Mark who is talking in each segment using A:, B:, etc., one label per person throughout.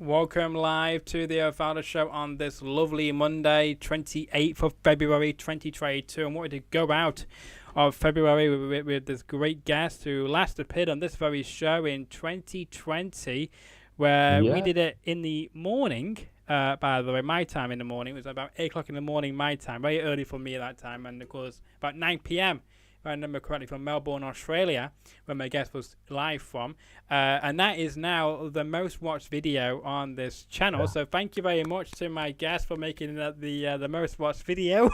A: Welcome live to the Fowler Show on this lovely Monday, 28th of February 2022. And wanted to go out of February with this great guest who last appeared on this very show in 2020, where we
B: Yeah,
A: did it in the morning. By the way, my time in the morning was about 8 o'clock in the morning, my time, very early for me at that time, and of course, about 9 p.m. if I remember correctly, from Melbourne, Australia, where my guest was live from. And that is now the most watched video on this channel. So thank you very much to my guest for making the most watched video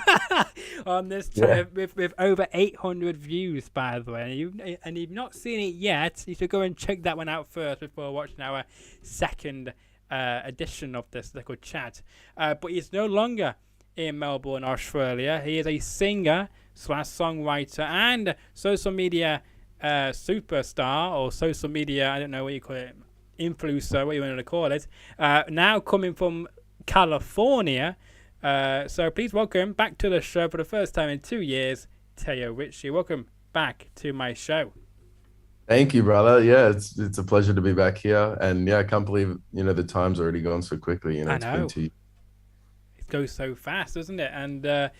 A: on this
B: yeah.
A: with over 800 views, by the way. And you've not seen it yet, you should go and check that one out first before watching our second edition of this little chat. But he's no longer in Melbourne, Australia. He is a singer slash songwriter and social media superstar, or social media, I don't know what you call it, influencer, what you want to call it, now coming from California. So please welcome back to the show for the first time in 2 years, Teo Ricci. Welcome back to my show.
B: Thank you, brother. Yeah, it's a pleasure to be back here. And yeah, I can't believe, the time's already gone so quickly.
A: I
B: It's been
A: know.
B: 2 years.
A: It goes so fast, doesn't it? And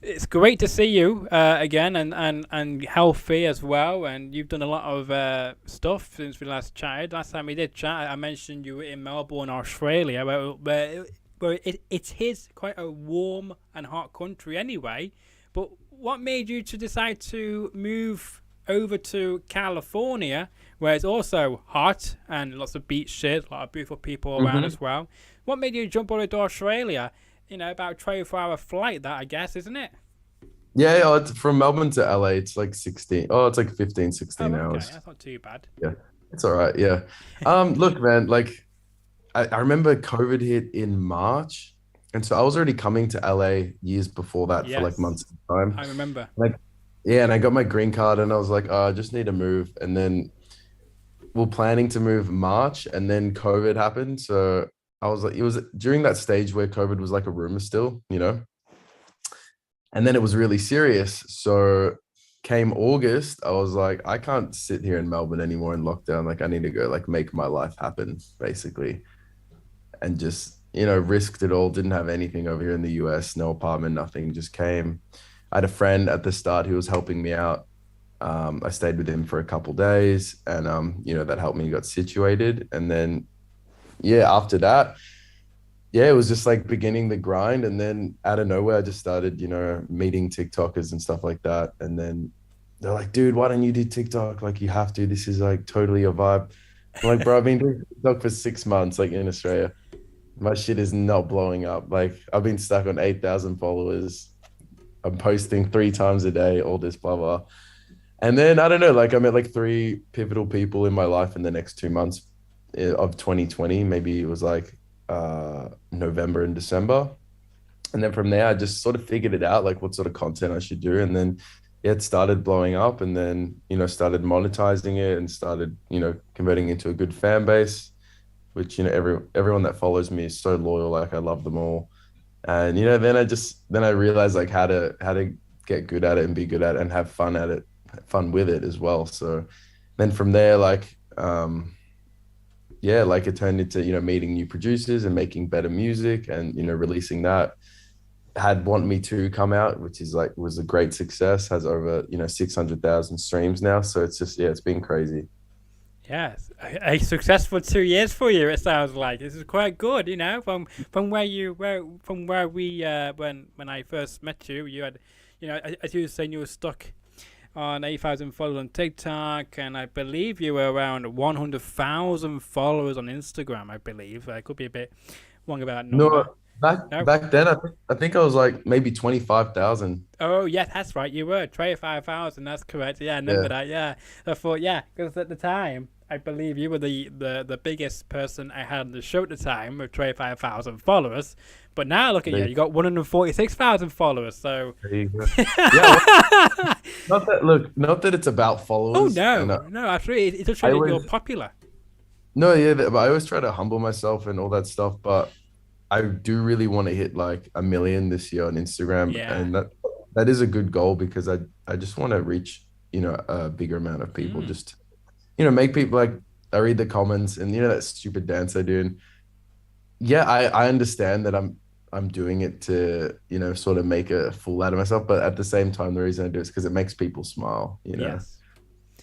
A: it's great to see you again, and healthy as well. And you've done a lot of stuff since we last chatted. Last time we did chat, I mentioned you were in Melbourne, Australia, where it is quite a warm and hot country anyway. But what made you to decide to move over to California, where it's also hot and lots of beach shit, a lot of beautiful people around
B: hmm
A: as well? What made you jump over to Australia? About a 24-hour flight, that, I guess, isn't it?
B: Yeah, it's from Melbourne to LA. It's like 16. Oh, it's like 15,
A: Oh,
B: 16
A: okay.
B: hours.
A: That's not too bad.
B: Yeah, it's all right. Yeah. Look, man, like I remember COVID hit in March. And so I was already coming to LA years before that for like
A: Yes,
B: months at a time.
A: I remember.
B: Like, yeah, and I got my green card and I was like, oh, I just need to move. And then we're planning to move March, and then COVID happened. So I was like, it was during that stage where COVID was like a rumor still. And then it was really serious. So came August, I was like, I can't sit here in Melbourne anymore in lockdown. Like I need to go like make my life happen, basically. And just, risked it all. Didn't have anything over here in the US, no apartment, nothing, just came. I had a friend at the start who was helping me out. I stayed with him for a couple days, and that helped me got situated. And then yeah, after that, yeah, it was just like beginning the grind. And then out of nowhere, I just started, meeting TikTokers and stuff like that. And then they're like, dude, why don't you do TikTok? Like you have to. This is like totally your vibe. I'm like, bro, I've been doing TikTok for 6 months, like in Australia. My shit is not blowing up. Like I've been stuck on 8,000 followers. I'm posting 3 times a day, all this blah blah. And then I don't know, like I met like three pivotal people in my life in the next 2 months of 2020. Maybe it was like November and December. And then from there, I just sort of figured it out, like what sort of content I should do. And then yeah, it started blowing up, and then, started monetizing it and started, converting into a good fan base, which, everyone that follows me is so loyal. Like I love them all. And, then I realized like how to get good at it and be good at it and have fun at it, fun with it as well. So then from there, like, yeah, like it turned into, meeting new producers and making better music, and, releasing that. Had Want Me To come out, which is like was a great success, has over, 600,000 streams now. So it's just, yeah, it's been crazy.
A: Yes, a successful 2 years for you. It sounds like this is quite good. From where we when I first met you, you had, as you were saying, you were stuck on 8,000 followers on TikTok, and I believe you were around 100,000 followers on Instagram. I believe I could be a bit wrong about that number.
B: No, back
A: No.
B: back then, I think I was like maybe 25,000.
A: Oh, yeah, that's right. You were 25,000. That's correct. Yeah, I remember
B: Yeah.
A: that. Yeah, I thought, yeah, because at the time, I believe you were the biggest person I had on the show at the time with 25,000 followers. But now look at you,
B: There,
A: you got 146,000 followers. So,
B: there you go. Yeah, well, not that it's about
A: oh
B: followers, and
A: no, no, absolutely, it just
B: I
A: shows that you're
B: always
A: popular.
B: no, yeah, but I always try to humble myself and all that stuff. But I do really want to hit like 1 million this year on Instagram,
A: Yeah.
B: and that is a good goal because I just want to reach, a bigger amount of people.
A: Mm.
B: Just, make people like I read the comments, and that stupid dance I do. yeah, I understand that I'm doing it to, sort of make a fool out of myself, but at the same time, the reason I do it is because it makes people smile.
A: Yes.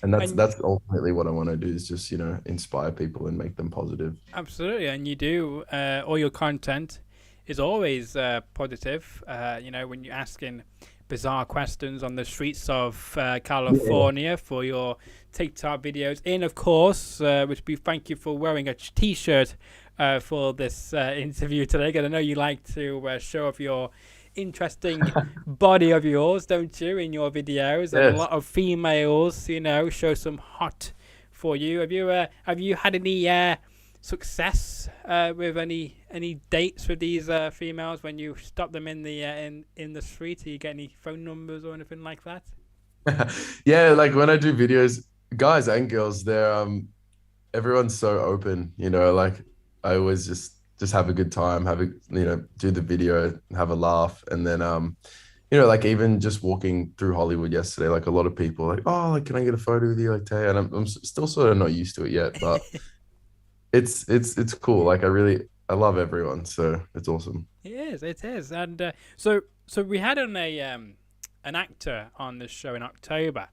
B: And that's
A: And
B: that's ultimately what I want to do is just, inspire people and make them positive.
A: absolutely, and you do. All your content is always positive. When you're asking bizarre questions on the streets of
B: Yeah.
A: California for your TikTok videos, and of course, which we thank you for wearing a T-shirt for this interview today. Because I know you like to show off your interesting body of yours, don't you, in your videos, and a
B: Yes.
A: lot of females, show some hot for you. Have you had any success with any dates with these females when you stop them in the in the street? Do you get any phone numbers or anything like that?
B: Yeah, like when I do videos, guys and girls, everyone's so open, like I always just have a good time, do the video, have a laugh, and then like even just walking through Hollywood yesterday, like a lot of people like, oh, like can I get a photo with you, like Tay? And I'm still sort of not used to it yet, but it's cool. Like I love everyone, so it's awesome.
A: It is, and so we had an actor on this show in October,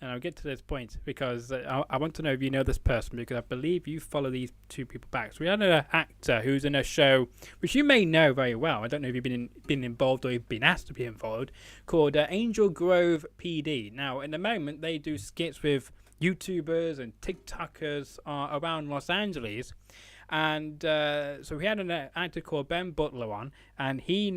A: and I'll get to this point because I want to know if you know this person because I believe you follow these two people back. So we had an actor who's in a show which you may know very well. I don't know if you've been involved or you've been asked to be involved, called Angel Grove PD. Now, in the moment, they do skits with YouTubers and TikTokers around Los Angeles. And so we had an actor called Ben Butler on, and he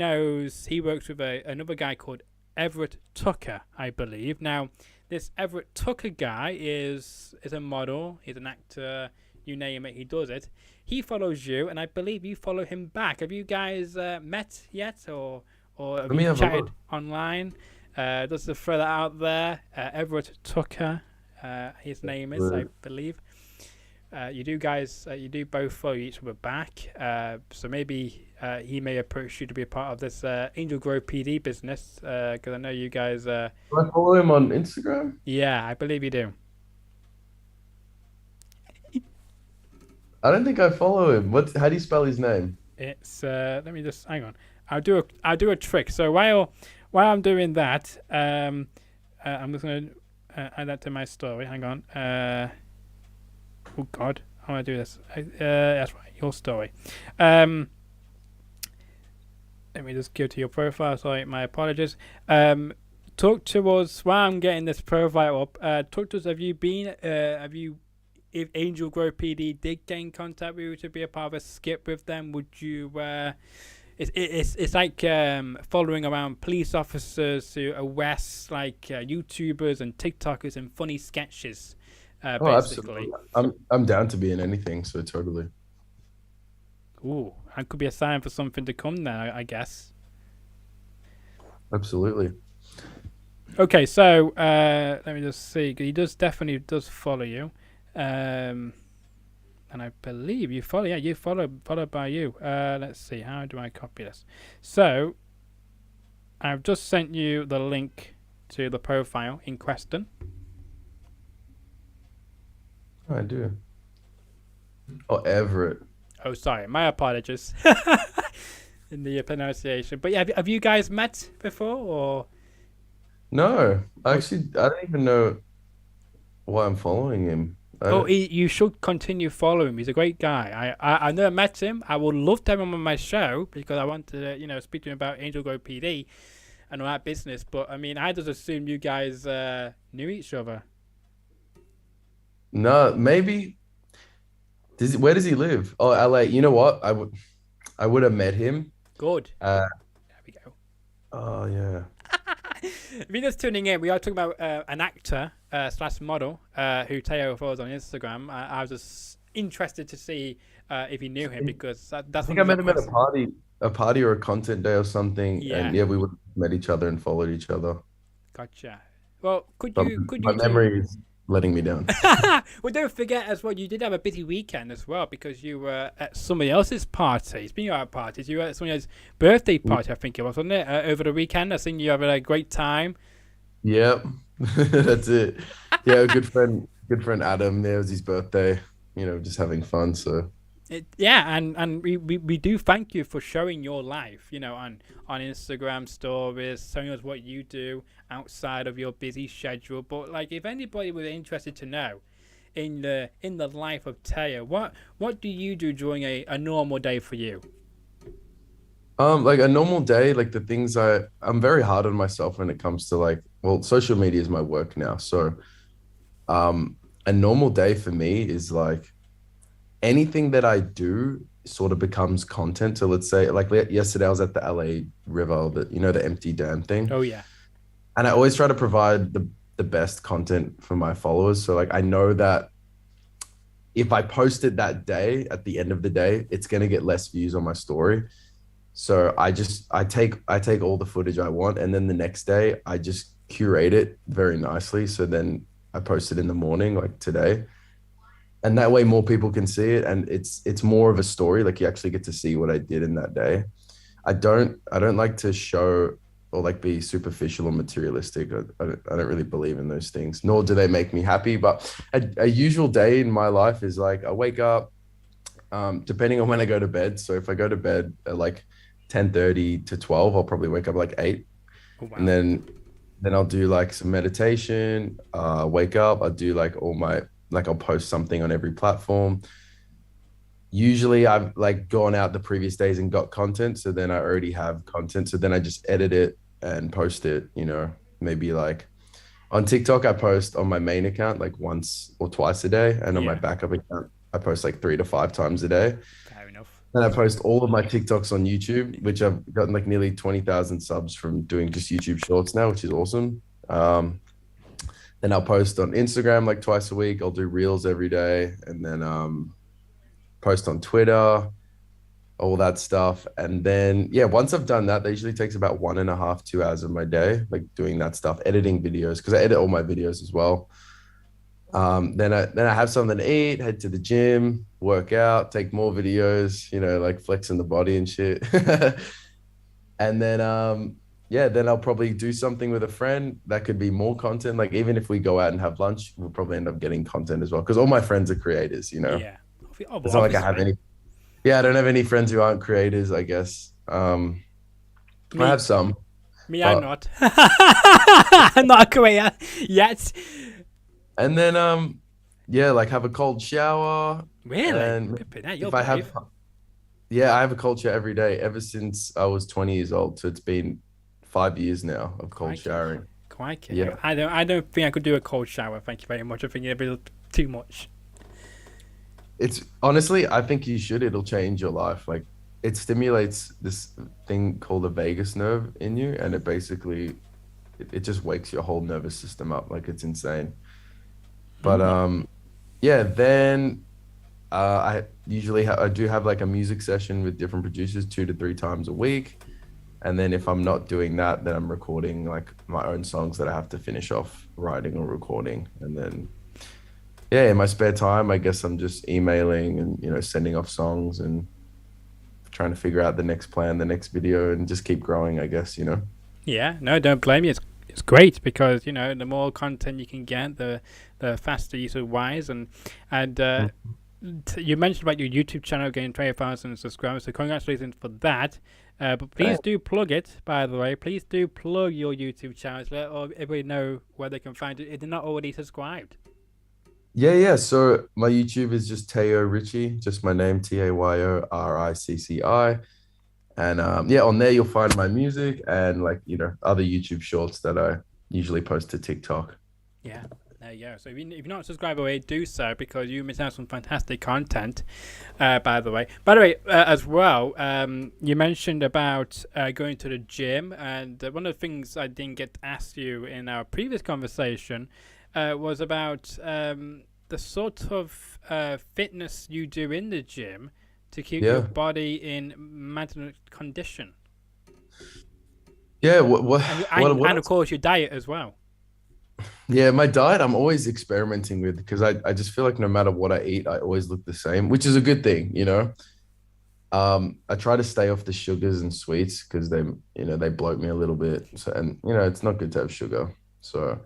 A: works with another guy called Everett Tucker, I believe. Now, this Everett Tucker guy is a model, he's an actor, you name it, he does it. He follows you, and I believe you follow him back. Have you guys met yet, or have
B: Let me
A: you
B: have a
A: chatted
B: look.
A: online? Just to throw that out there, Everett Tucker, his name is, I believe. You do both follow each other back. So maybe he may approach you to be a part of this Angel Grove PD business. Because I know you guys.
B: Do I follow him on Instagram?
A: Yeah, I believe you do.
B: I don't think I follow him. How do you spell his name?
A: It's let me just hang on. I'll do a trick. So while I'm doing that, I'm just gonna add that to my story. Hang on. Oh God, how do I do this? That's right, your story. Um, Let me just go to your profile. Sorry, my apologies. Talk to us while I'm getting this profile up. Talk to us. If Angel Grove PD did get in contact with you to be a part of a skip with them, would you? It's like following around police officers to arrest like YouTubers and TikTokers and funny sketches,
B: Oh, absolutely.
A: basically.
B: I'm down to be in anything, so totally.
A: Ooh, that could be a sign for something to come then, I guess.
B: Absolutely.
A: Okay, so let me just see. He definitely does follow you, and I believe you follow. Yeah, you followed by you. Let's see. How do I copy this? So I've just sent you the link to the profile in question.
B: Oh, I do. Oh, Everett.
A: Oh, sorry, my apologies in the pronunciation. But yeah, have you guys met before or?
B: No,
A: or
B: actually, I don't even know why I'm following him.
A: Oh, you should continue following him. He's a great guy. I never met him. I would love to have him on my show because I want to, speak to him about Angel Grove PD and all that business. But I mean, I just assumed you guys knew each other.
B: No, maybe. Where does he live? Oh, LA. You know what? I would have met him.
A: Good.
B: Uh,
A: There we go.
B: oh yeah.
A: If you're just tuning in, we are talking about an actor slash model who Teo follows on Instagram. I was just interested to see if you knew him because
B: I
A: that's
B: think
A: one
B: I
A: of the
B: met him at
A: questions.
B: a party or a content day or something, and
A: Yeah,
B: yeah, we would have met each other and followed each other.
A: gotcha. Well, could
B: But
A: you could
B: my
A: you two
B: memory is letting me down.
A: well, don't forget as well, you did have a busy weekend as well because you were at somebody else's party. Speaking of parties, you were at somebody else's birthday party, I think it was, wasn't it? Over the weekend. I think you had a great time.
B: Yep, that's it. Yeah, a good friend Adam. There was his birthday. Just having fun. So.
A: Yeah, and we do thank you for showing your life, on Instagram stories, showing us what you do outside of your busy schedule. But like, if anybody was interested to know in the life of Taya, what do you do during a normal day for you?
B: Like a normal day, like the things I'm very hard on myself when it comes to like, well, social media is my work now. So, um, a normal day for me is like anything that I do sort of becomes content. So let's say like yesterday I was at the LA River, the empty dam thing.
A: Oh yeah,
B: And I always try to provide the best content for my followers. So like I know that if I post it that day, at the end of the day, it's gonna get less views on my story. So I take all the footage I want, and then the next day I just curate it very nicely. So then I post it in the morning, like today, and that way more people can see it, and it's more of a story. Like you actually get to see what I did in that day. I don't like to show or like be superficial or materialistic. I don't really believe in those things, nor do they make me happy. But a usual day in my life is like I wake up, depending on when I go to bed. So if I go to bed at like 10:30 to 12, I'll probably wake up like 8.
A: oh
B: And
A: wow,
B: then I'll do like some meditation, wake up, I'll do like I'll post something on every platform. Usually I've like gone out the previous days and got content. So then I already have content. So then I just edit it and post it, maybe like on TikTok, I post on my main account like once or twice a day. And on my
A: yeah,
B: backup account, I post like 3 to 5 times a day.
A: fair enough.
B: And I post all of my TikToks on YouTube, which I've gotten like nearly 20,000 subs from doing just YouTube shorts now, which is awesome. Then I'll post on Instagram like twice a week. I'll do reels every day, and then post on Twitter, all that stuff. And then, yeah, once I've done that, that usually takes about 1.5, 2 hours of my day, like doing that stuff, editing videos, because I edit all my videos as well. Then I have something to eat, head to the gym, work out, take more videos, like flexing the body and shit. And then yeah, then I'll probably do something with a friend that could be more content. Like even if we go out and have lunch, we'll probably end up getting content as well. Because all my friends are creators.
A: Yeah. Oh, well,
B: It's not like I have
A: obviously,
B: any, yeah, I don't have any friends who aren't creators, I guess. I
A: me,
B: have some,
A: I'm
B: but
A: not. I'm not a career yet.
B: and then yeah, like have a cold shower.
A: Really,
B: And
A: Pippin, hey, you're
B: if I have,
A: brave.
B: yeah, I have a cold shower every day ever since I was 20 years old. So it's been 5 years now of cold
A: Crikey,
B: showering.
A: crikey.
B: Yeah.
A: I don't think I could do a cold shower. Thank you very much. I think it'd be too much.
B: It's honestly, I think you should. It'll change your life. Like it stimulates this thing called the vagus nerve in you, and it just wakes your whole nervous system up. Like it's insane. But
A: Mm.
B: yeah, then I do have like a music session with different producers 2 to 3 times a week. And then if I'm not doing that, then I'm recording like my own songs that I have to finish off writing or recording. And then yeah, in my spare time, I guess I'm just emailing and sending off songs and trying to figure out the next plan, the next video, and just keep growing, I guess.
A: Yeah, no, don't blame you. It's great because the more content you can get, the faster you sort of wise and you mentioned about your YouTube channel getting 20,000 subscribers, so congratulations for that. But please
B: Right.
A: do plug it, by the way. Please do plug your YouTube channel to let everybody know where they can find it if they're not already subscribed.
B: Yeah, yeah. So my YouTube is just Teo Ricci, just my name, Tayoricci. And yeah, on there you'll find my music and like, other YouTube shorts that I usually post to TikTok.
A: Yeah, there you go. So if you're not subscribed already, do so because you miss out on some fantastic content. By the way, as well, you mentioned about going to the gym, and one of the things I didn't get to ask you in our previous conversation was about the sort of fitness you do in the gym to keep your
B: Yeah.
A: body in maintenance condition,
B: Yeah. What, what,
A: and
B: what, what
A: of course your diet as well.
B: Yeah, my diet, I'm always experimenting with because I just feel like no matter what I eat, I always look the same, which is a good thing. I try to stay off the sugars and sweets because they bloat me a little bit. So, and it's not good to have sugar. So,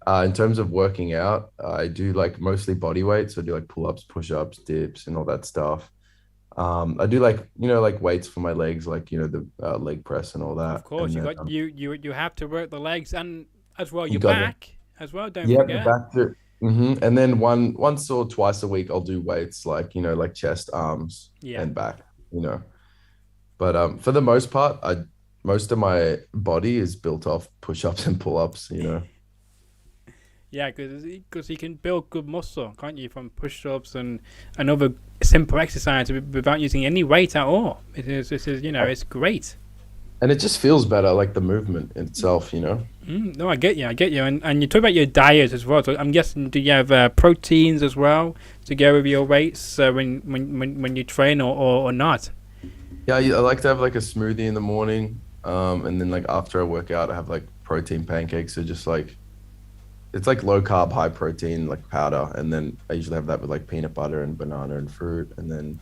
B: in terms of working out, I do like mostly body weight. So I do like pull-ups, push-ups, dips, and all that stuff. I do like, like weights for my legs, like, the leg press and all
A: Of
B: that.
A: course,
B: And
A: you
B: then
A: got you have to work the legs and as well
B: you
A: your
B: got the,
A: back as well. Don't
B: yeah, the
A: forget.
B: back to, and then once or twice a week, I'll do weights like, like chest, arms,
A: Yeah.
B: and back, you know. But for the most part, most of my body is built off push-ups and pull-ups.
A: Yeah, because you can build good muscle, can't you, from push-ups and other simple exercise without using any weight at all. It is it's great.
B: And it just feels better, like the movement itself.
A: No, I get you, and you talk about your diet as well. So I'm guessing, do you have proteins as well to go with your weights when you train or not?
B: Yeah, I like to have like a smoothie in the morning. And then like after I work out, I have like protein pancakes. So just like it's like low carb, high protein, like powder. And then I usually have that with like peanut butter and banana and fruit. And then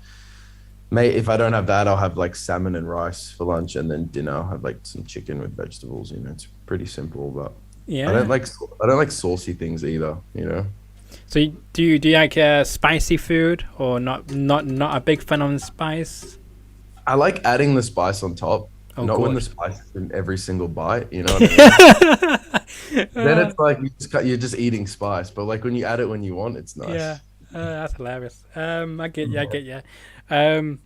B: if I don't have that, I'll have like salmon and rice for lunch. And then dinner, I'll have like some chicken with vegetables. It's pretty simple, but I don't
A: Yeah.
B: like I don't like saucy things either.
A: So do you like spicy food or not a big fan of spice?
B: I like adding the spice on top,
A: Oh,
B: not when the
A: good.
B: spice is in every single bite. You know what I mean? Then
A: Uh,
B: it's like you're just eating spice, but like when you add it when you want, it's
A: yeah,
B: nice.
A: that's hilarious. I get you. I get you. Um,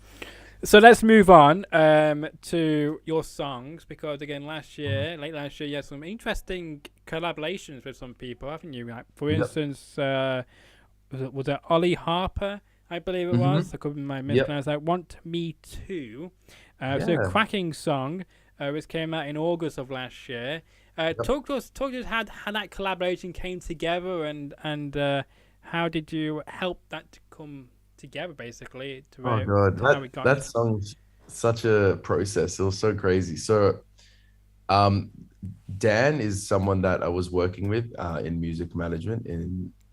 A: so let's move on to your songs because again, late last year, you had some interesting collaborations with some people, haven't you? Like, for
B: Yep.
A: instance, was it Ollie Harper? I believe it
B: Hmm.
A: was. I could be my
B: Yep.
A: mispronounce that. Want Me To. So a
B: Yeah.
A: cracking song, which came out in August of last year.
B: Yep.
A: Talk to us how that collaboration came together and how did you help that to come together basically
B: Oh God,
A: to how it got.
B: that song's such a process. It was so crazy. So, um, Dan is someone that I was working with in music management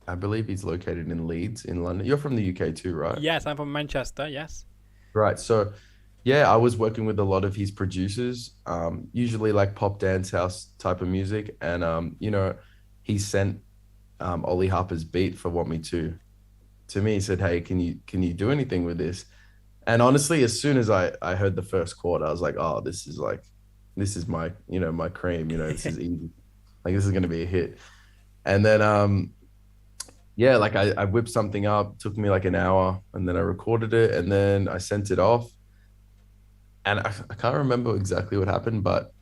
B: I believe he's located in Leeds in London. You're from the UK too, right?
A: Yes, I'm from Manchester. Yes.
B: Right. So, yeah, I was working with a lot of his producers, usually like pop dance house type of music. And, he sent Ollie Harper's beat for Want Me to me. He said, "Hey, can you do anything with this?" And honestly, as soon as I heard the first chord, I was like, "Oh, this is my my cream. This is easy. Like this is gonna be a hit." And then yeah, like I whipped something up. Took me like an hour, and then I recorded it, and then I sent it off. And I can't remember exactly what happened, but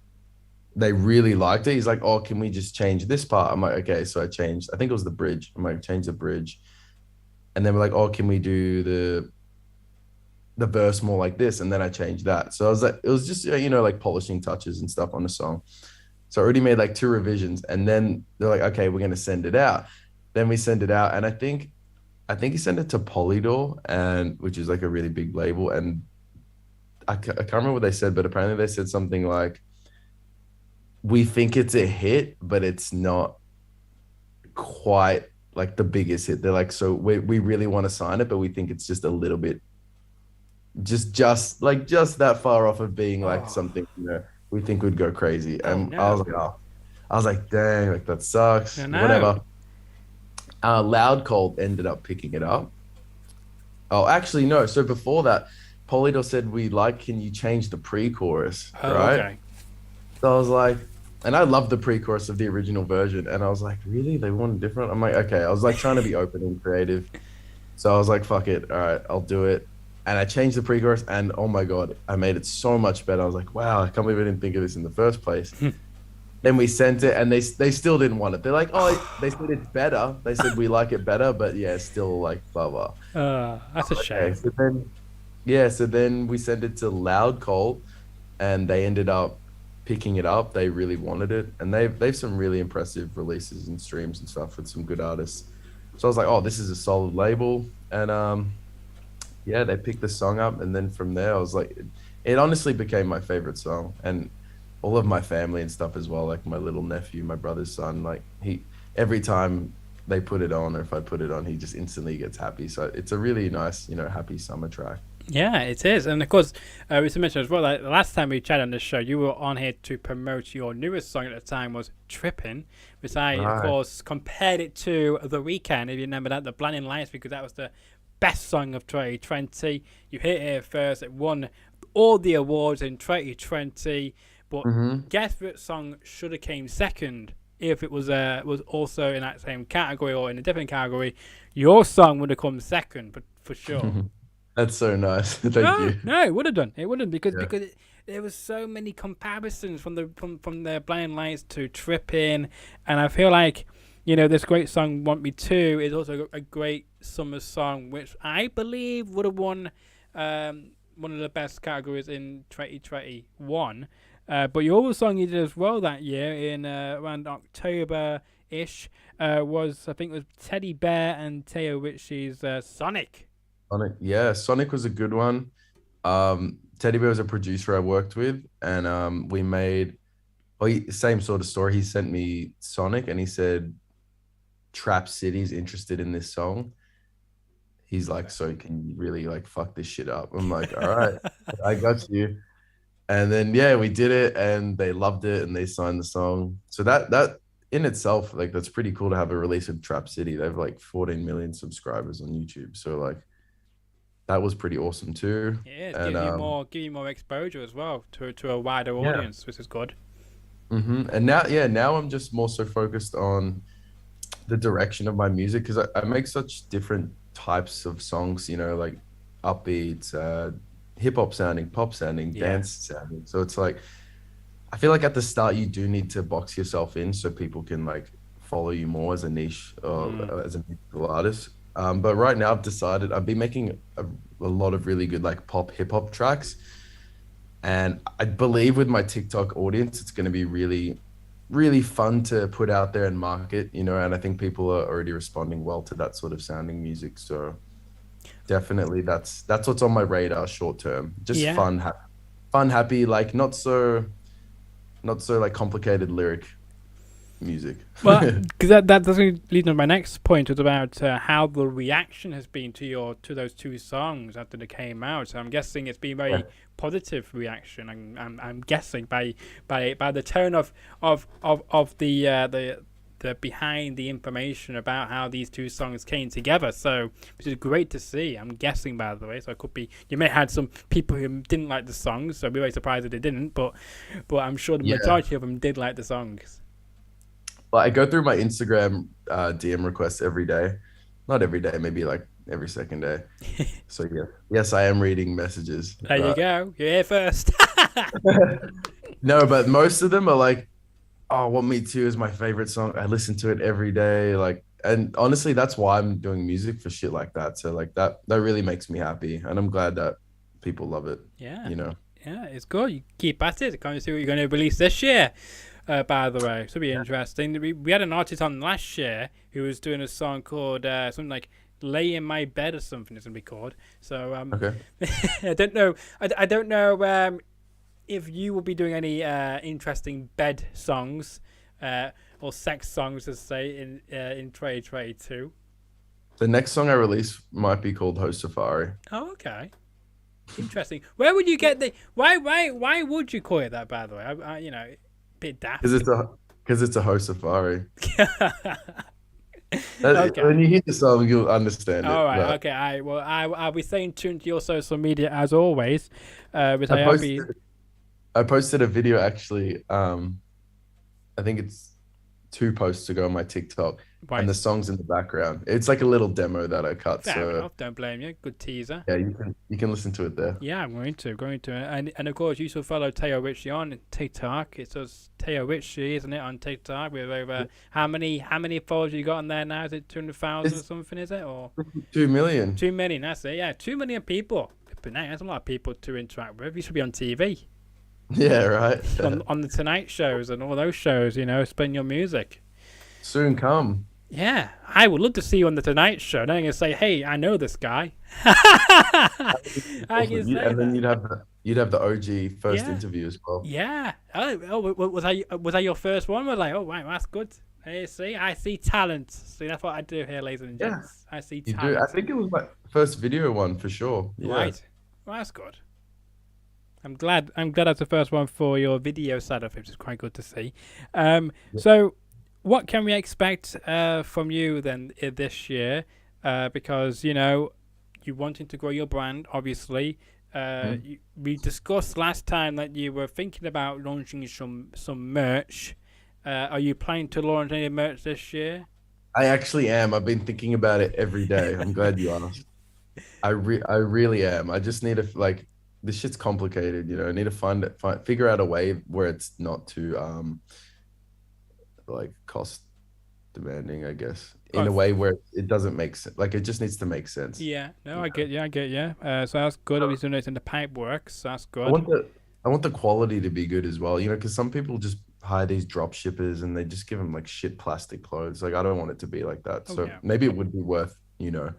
B: they really liked it. He's like, "Oh, can we just change this part?" I'm like, "Okay." So I changed. I think it was the bridge. I'm like, "Change the bridge." And then we're like, "Oh, can we do the verse more like this?" And then I changed that. So I was like, it was just like polishing touches and stuff on the song. So I already made like two revisions, and then they're like, "Okay, we're gonna send it out." Then we send it out, and I think he sent it to Polydor, and which is like a really big label. And I can't remember what they said, but apparently they said something like, "We think it's a hit, but it's not quite like the biggest hit." They're like, "So we really want to sign it, but we think it's just a little bit just that far off of being like
A: Oh,
B: something we think would go crazy."
A: oh
B: And I was
A: no.
B: like, oh, I was like, dang, like that sucks,
A: No, no.
B: whatever. Loud Cold ended up picking it up. Oh, actually no, so before that, Polydor said, "We like, can you change the pre-chorus?"
A: Oh,
B: Right.
A: okay.
B: So I was like, and I love the pre-chorus of the original version, and I was like, really, they want different? I'm like, okay. I was like trying to be open and creative. So I was like, fuck it. All right, I'll do it. And I changed the pre-chorus, and oh my God, I made it so much better. I was like, wow, I can't believe I didn't think of this in the first place. Then we sent it, and they still didn't want it. They're like, oh, they said it's better. They said we like it better, but yeah, still like blah blah.
A: That's a
B: Okay,
A: shame.
B: so then yeah, so then we sent it to Loud Coal, and they ended up picking it up. They really wanted it, and they've some really impressive releases and streams and stuff with some good artists. So I was like, oh, this is a solid label, and yeah, they picked the song up, and then from there, I was like, it honestly became my favorite song, and all of my family and stuff as well, like my little nephew, my brother's son, like every time they put it on, or if I put it on, he just instantly gets happy. So it's a really nice, happy summer track.
A: Yeah, it is, and of course, we should mention as well. Like the last time we chatted on the show, you were on here to promote your newest song at the time was "Trippin'," which I, of
B: Right.
A: course, compared it to "The Weekend." If you remember that, the Blinding Lights, because that was the best song of 2020. You hit it here first. It won all the awards in 2020. But
B: Hmm.
A: guess what song should have came second if it was also in that same category or in a different category? Your song would have come second, but for sure.
B: That's so nice. Thank
A: No,
B: you.
A: no, it would have done. It wouldn't
B: Yeah.
A: because there was so many comparisons from the Blind Lights to Tripping, and I feel like this great song "Want Me To" is also a great summer song, which I believe would have won one of the best categories in 2021. But your other song you did as well that year in around October ish was I think it was Teddy Bear and Teo Ritchie's Sonic.
B: Sonic, yeah, Sonic was a good one. Teddy Bear was a producer I worked with, and we made well, same sort of story. He sent me Sonic, and he said Trap City's interested in this song. He's like, so can you really like fuck this shit up? I'm like, all right, I got you. And then yeah, we did it, and they loved it, and they signed the song. So that in itself, like that's pretty cool to have a release of Trap City. They have like 14 million subscribers on YouTube, so like that was pretty awesome too.
A: Yeah, it's
B: And
A: giving you more exposure as well to a wider
B: yeah.
A: audience, which is good.
B: And now, yeah, now I'm just more so focused on the direction of my music because I make such different types of songs, like upbeat, hip hop sounding, pop sounding,
A: Yeah.
B: dance sounding. So it's like I feel like at the start you do need to box yourself in so people can like follow you more as a niche or
A: Mm.
B: as a musical artist. But right now I've decided I've been making a lot of really good like pop hip hop tracks, and I believe with my TikTok audience it's going to be really really fun to put out there and market, and I think people are already responding well to that sort of sounding music. So definitely that's what's on my radar short term. Just
A: Yeah.
B: fun, happy, like not so like complicated lyric music.
A: Well, because that doesn't lead to my next point. Was about how the reaction has been to those two songs after they came out. So I'm guessing it's been
B: Yeah.
A: very positive reaction. I'm guessing by the tone of the behind the information about how these two songs came together. So which is great to see. I'm guessing by the way. So it could be you may have had some people who didn't like the songs. So I'd be very surprised if they didn't. But I'm sure the
B: Yeah.
A: majority of them did like the songs.
B: Well, I go through my Instagram DM requests every day. Not every day, maybe like every second day. So yeah, yes, I am reading messages.
A: There you
B: But
A: go. You're here first.
B: no, but most of them are like, "Oh, Want Me To is my favorite song. I listen to it every day." Like, and honestly, that's why I'm doing music for shit like that. So like that really makes me happy, and I'm glad that people love it.
A: Yeah,
B: You know.
A: yeah, it's good. You keep at it. Can't see what you're going to release this year. By the way, so it'll be interesting. We had an artist on last year who was doing a song called something like "Lay in My Bed" or something. It's gonna be called. So
B: Okay.
A: I don't know. I don't know if you will be doing any interesting bed songs or sex songs, as say in 2022.
B: The next song I release might be called Host Safari
A: Oh, okay. Interesting. Where would you get the? Why would you call it that? By the way, bit
B: because
A: daft.
B: it's a Host Safari.
A: Okay.
B: When you hear the song, you'll understand
A: All
B: it.
A: right.
B: But
A: Okay. I'll be staying tuned to your social media as always. With
B: I
A: I'll be
B: posted I posted a video actually. I think it's 2 posts ago on my TikTok, and
A: right.
B: the song's in the background. It's like a little demo that I cut.
A: Fair
B: So
A: enough. Don't blame you. Good teaser.
B: yeah, you can listen to it there.
A: Yeah, I'm going to, and of course you should follow Teo Ritchie on TikTok. It's us Teo Ritchie, isn't it, on TikTok? With over how many followers you got on there now? Is it 200,000 or
B: It's
A: something? Is it or
B: 2 million.
A: 2 million? That's it. Yeah, 2 million people. But now that's a lot of people to interact with. You should be on TV,
B: Yeah, right.
A: on the Tonight shows and all those shows. Spin your music.
B: Soon come.
A: Yeah, I would love to see you on the Tonight Show. Then I'm gonna say, "Hey, I know this guy." I can
B: Awesome.
A: say
B: And then
A: that.
B: you'd have the OG first
A: Yeah.
B: interview as well.
A: Yeah. Was I your first one? Was like, oh wow, that's good. Hey, see, I see talent. See, that's what I do here, ladies and
B: Yeah,
A: gents. I see
B: you do. I
A: talent.
B: think it was my first video one for sure. Yeah.
A: Right. Well, that's good. I'm glad. That's the first one for your video side of it, which is quite good to see. So, what can we expect from you then this year? Because you wanting to grow your brand, obviously.
B: Mhm.
A: We discussed last time that you were thinking about launching some merch. Are you planning to launch any merch this year?
B: I actually am. I've been thinking about it every day. I'm glad you asked. I really am. I just need to like this shit's complicated, you know. I need to figure out a way where it's not too like cost demanding, I guess, in
A: Oh,
B: a way where it doesn't make sense. Like it just needs to make sense.
A: yeah. No,
B: You
A: I
B: know?
A: get you. I get you. So that's good. At least you know it's in the pipe works. So that's
B: I
A: good.
B: want the I want the quality to be good as well, you know, because some people just hire these drop shippers and they just give them like shit plastic clothes. Like I don't want it to be like that.
A: Oh
B: So
A: no.
B: maybe it would be worth, you know,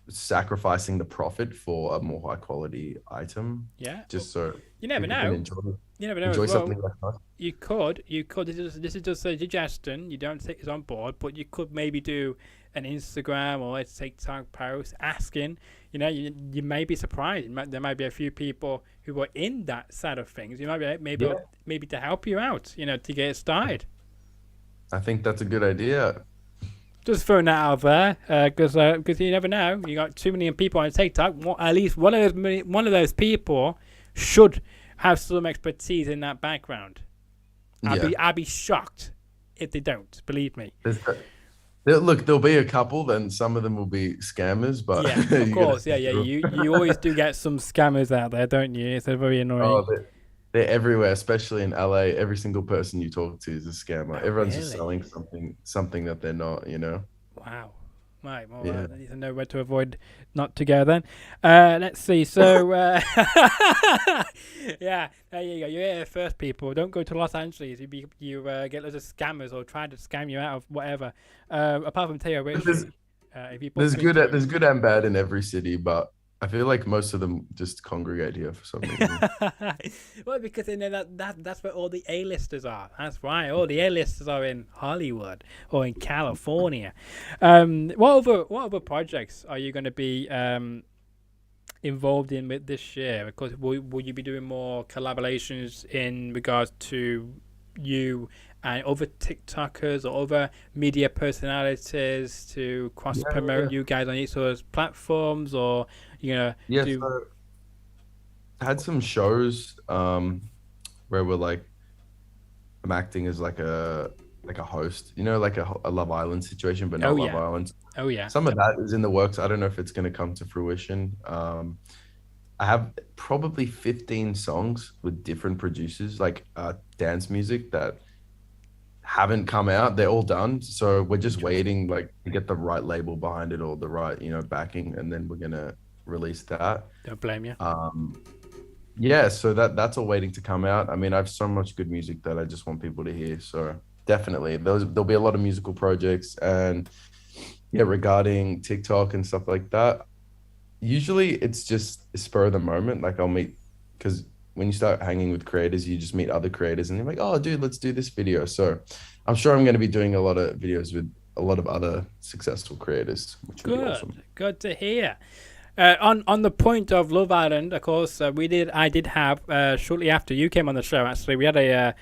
B: sacrificing the profit for a more high quality item,
A: Yeah. Oh,
B: just so
A: you never
B: people can
A: know.
B: enjoy
A: You never know as
B: enjoy
A: well.
B: something like that.
A: You could. This is just a suggestion. You don't take this on board, but you could maybe do an Instagram or a TikTok post asking. You may be surprised. There might be a few people who are in that side of things. You might be
B: Yeah,
A: maybe to help you out. To get it started.
B: I think that's a good idea.
A: Just throwing that out there, because you never know. You got 2 million people on TikTok. At least one of those people should have some expertise in that background.
B: Yeah.
A: I'd be shocked if they don't. Believe me.
B: There's, look, there'll be a couple, then some of them will be scammers, but
A: Yeah, of
B: you gotta
A: course. Yeah, yeah.
B: filter.
A: You always do get some scammers out there, don't you? It's very annoying.
B: Oh, they're everywhere, especially in LA. Every single person you talk to is a scammer.
A: Oh,
B: Everyone's just
A: really?
B: selling something that they're not, you know?
A: Wow. Right. Well,
B: Yeah.
A: I need to know where to avoid not to go then. Let's see. So, yeah, there you go. You're here first, people. Don't go to Los Angeles. You get loads of scammers or try to scam you out of whatever. Apart from Teo
B: There's
A: Ricci, if you bump into
B: there's good and bad in every city, but I feel like most of them just congregate here for some reason.
A: him. Well, because they know that's where all the A-listers are. That's why all the A-listers are in Hollywood or in California. What other projects are you going to be involved in with this year? Because will you be doing more collaborations in regards to you and other TikTokers or other media personalities to cross
B: Yeah,
A: promote
B: yeah.
A: you guys on each other's platforms, or
B: Yeah,
A: do?
B: so I had some shows where we're like I'm acting as like a host, you know, like a Love Island situation, but
A: Oh
B: not Love
A: yeah,
B: Island.
A: oh yeah.
B: Some of that is in the works. I don't know if it's going to come to fruition. I have probably 15 songs with different producers, like dance music that haven't come out. They're all done. So we're just
A: Interesting.
B: waiting like to get the right label behind it or the right, you know, backing, and then we're gonna release that.
A: Don't blame you.
B: Um, yeah, so that's all waiting to come out. I mean, I have so much good music that I just want people to hear. So definitely, there'll be a lot of musical projects, and yeah, regarding TikTok and stuff like that. Usually, it's just a spur of the moment. Like I'll meet because when you start hanging with creators, you just meet other creators, and you're like, "Oh, dude, let's do this video." So I'm sure I'm going to be doing a lot of videos with a lot of other successful creators, which would be awesome.
A: Good to hear. On the point of Love Island, of course, I did have shortly after you came on the show. Actually, we had a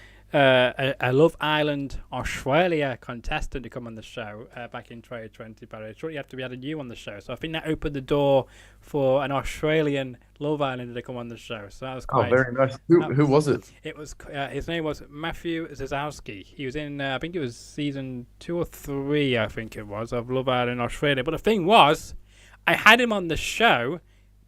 A: Love Island Australia contestant to come on the show back in 2020. But shortly after we had you on the show, so I think that opened the door for an Australian Love Islander to come on the show. So that was
B: Oh,
A: quite.
B: very nice.
A: That
B: Who
A: was.
B: was it?
A: It was. His name was Matthew Zazowski. He was in. I think it was season 2 or 3. I think it was of Love Island Australia. But the thing was, I had him on the show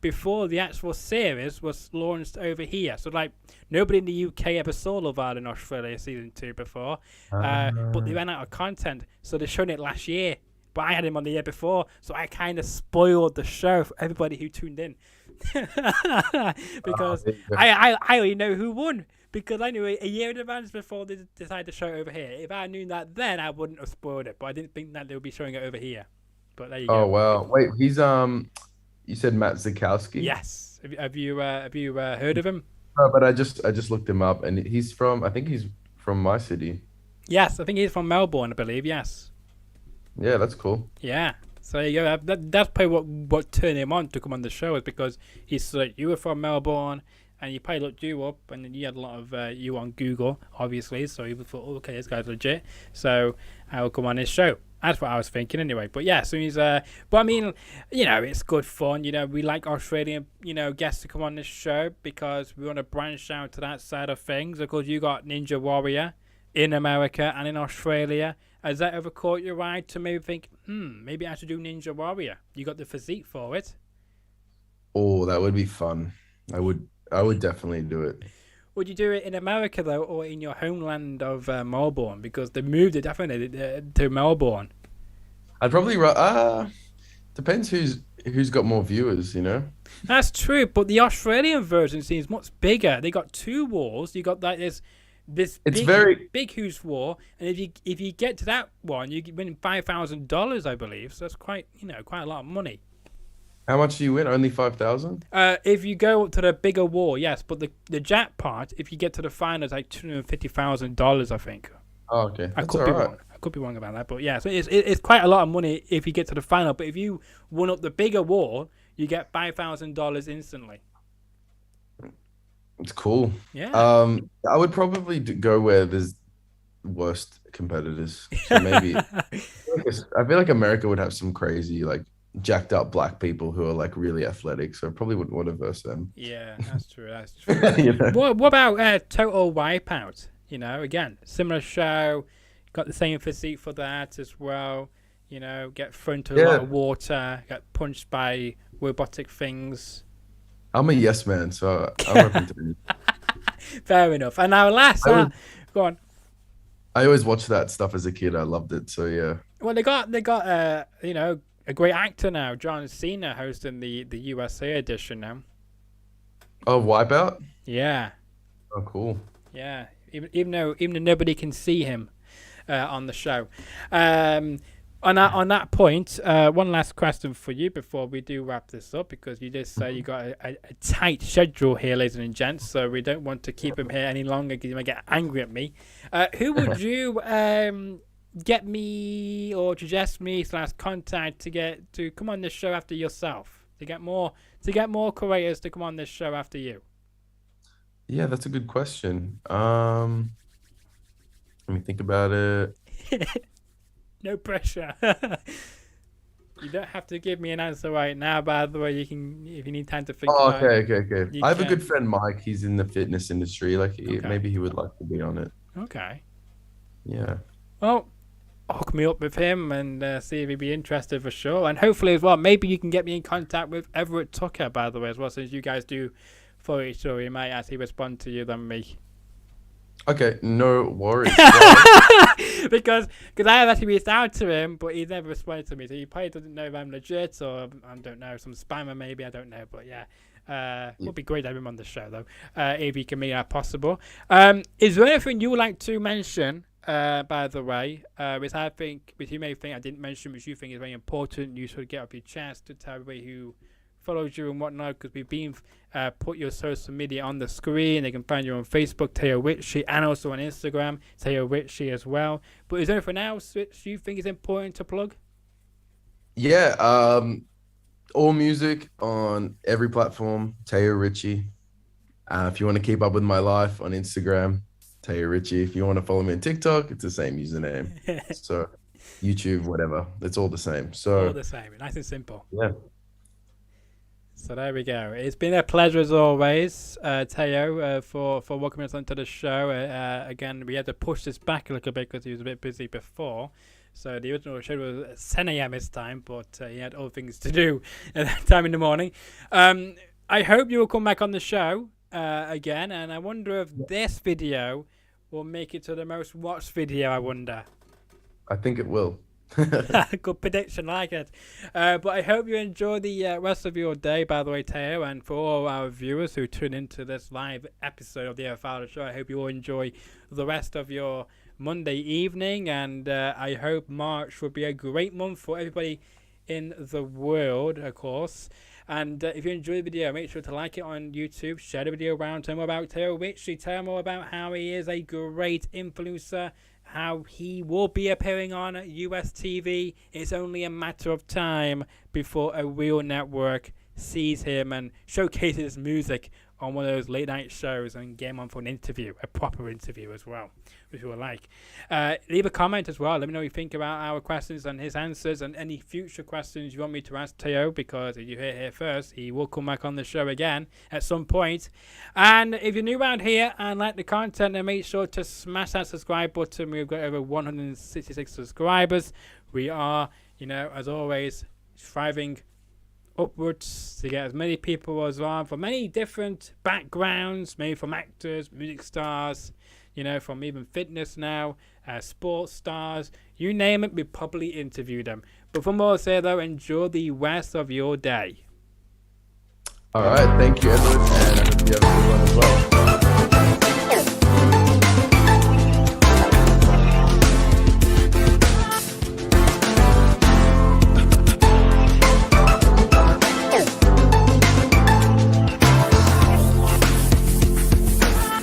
A: before the actual series was launched over here. So like nobody in the UK ever saw Love Island Australia season 2 before, but they
B: Uh,
A: ran out of content, so they showed it last year. But I had him on the year before, so I kind of spoiled the show for everybody who tuned in. Because
B: there you go.
A: I already know who won, because I knew a year in advance before they decided to show it over here. If I knew that then, I wouldn't have spoiled it, but I didn't think that they would be showing it over here. But there you
B: Oh
A: go.
B: wow. Wait, he's you said Matt Zakowski?
A: Yes. Have you heard of him?
B: No, but I just looked him up and he's from I think he's from my city.
A: Yes, I think he's from Melbourne, I believe. Yes.
B: Yeah, that's cool.
A: Yeah. So there you go. That's probably what turned him on to come on the show, is because he's like, you were from Melbourne, and he probably looked you up, and then you had a lot of you on Google, obviously. So he thought, oh, okay, this guy's legit. So I will come on his show. That's what I was thinking anyway. But yeah, so he's but I mean, it's good fun. We like Australian, guests to come on this show because we want to branch out to that side of things. Of course, you got Ninja Warrior in America and in Australia. Has that ever caught your eye to maybe think, maybe I should do Ninja Warrior? You got the physique for it.
B: Oh, that would be fun. I would definitely do it.
A: Would you do it in America though, or in your homeland of Melbourne? Because they moved it definitely to Melbourne.
B: I'd probably depends who's got more viewers, you know?
A: That's true, but the Australian version seems much bigger. They got two walls. You got like this
B: It's
A: big
B: very
A: big huge wall, and if you get to that one, you win $5,000, I believe. So that's quite quite a lot of money.
B: How much do you win? Only 5,000?
A: If you go up to the bigger wall, yes, but the jackpot, if you get to the final, is like $250,000, I think.
B: Oh, okay.
A: I
B: That's
A: could
B: all
A: be
B: right.
A: wrong. I could be wrong about that, but yeah, so it's quite a lot of money if you get to the final. But if you won up the bigger wall, you get $5,000 instantly.
B: It's cool.
A: Yeah.
B: I would probably go where there's worst competitors. So maybe I feel like America would have some crazy, like jacked up black people who are like really athletic. So I probably wouldn't want to verse them.
A: Yeah, that's true. That's true.
B: You know?
A: What about Total Wipeout? Again, similar show, got the same physique for that as well. Get thrown into a lot of water, get punched by robotic things.
B: I'm a yes man, so I'm open to it.
A: Fair enough. And now last, go on.
B: I always watched that stuff as a kid. I loved it. So yeah.
A: Well, they got a great actor now, John Cena, hosting the USA edition now.
B: Oh, Wipeout?
A: Yeah.
B: Oh, cool.
A: Yeah. Even though nobody can see him on the show. On that point, one last question for you before we do wrap this up, because you just say you got a tight schedule here, ladies and gents, so we don't want to keep him here any longer because he might get angry at me. Who would you get me or suggest me / contact to come on this show after yourself, to get more creators to come on this show after you?
B: Yeah, that's a good question. Let me think about it.
A: No pressure. You don't have to give me an answer right now, by the way. You can, if you need time to think
B: Oh,
A: about it.
B: okay.
A: You
B: I have a
A: can.
B: good friend, Mike. He's in the fitness industry. Like,
A: Okay.
B: maybe he would like to be on it.
A: Okay.
B: Yeah.
A: Well, hook me up with him and see if he'd be interested for sure. And hopefully as well, maybe you can get me in contact with Everett Tucker, by the way, as well, since you guys do follow each other. He might actually respond to you than me.
B: Okay, no worries.
A: because I have actually reached out to him, but he's never responded to me. So he probably doesn't know if I'm legit, or I don't know, some spammer maybe. I don't know, but yeah. Would be great to have him on the show though, if he can make that possible. Is there anything you would like to mention? By the way, which you may think I didn't mention, which you think is very important, you should get off your chest to tell everybody who follows you and whatnot, because we've been put your social media on the screen. They can find you on Facebook, Teo Ricci, and also on Instagram, Teo Ricci as well. But is there anything else which you think is important to plug?
B: Yeah, all music on every platform, Teo Ricci. If you want to keep up with my life on Instagram, Teo Ricci. If you want to follow me on TikTok, it's the same username. So YouTube, whatever, it's all the same. So
A: all the same, nice and simple.
B: Yeah.
A: So there we go. It's been a pleasure as always, Teo, for welcoming us onto the show. Again, we had to push this back a little bit because he was a bit busy before. So the original show was at 10 a.m. his time, but he had other things to do at that time in the morning. I hope you will come back on the show again, and I wonder if this video will make it to the most watched video, I wonder.
B: I think it will.
A: Good prediction, like it. But I hope you enjoy the rest of your day, by the way, Teo, and for all our viewers who tune into this live episode of the Fowler Show, I hope you all enjoy the rest of your Monday evening, and I hope March will be a great month for everybody in the world, of course. And if you enjoyed the video, make sure to like it on YouTube, share the video around, tell more about Teo Ricci, tell more about how he is a great influencer, how he will be appearing on US TV. It's only a matter of time before a real network sees him and showcases his music on one of those late night shows and get him on for an interview, a proper interview as well, which we will like. Leave a comment as well. Let me know what you think about our questions and his answers, and any future questions you want me to ask Teo, because if you hear it here first, he will come back on the show again at some point. And if you're new around here and like the content, then make sure to smash that subscribe button. We've got over 166 subscribers. We are, as always, striving upwards to get as many people as well from many different backgrounds, maybe from actors, music stars, from even fitness now, sports stars, you name it, we probably interview them. But from all I say though, enjoy the rest of your day.
B: All right, thank you, Edward, and I hope you have a good one as well.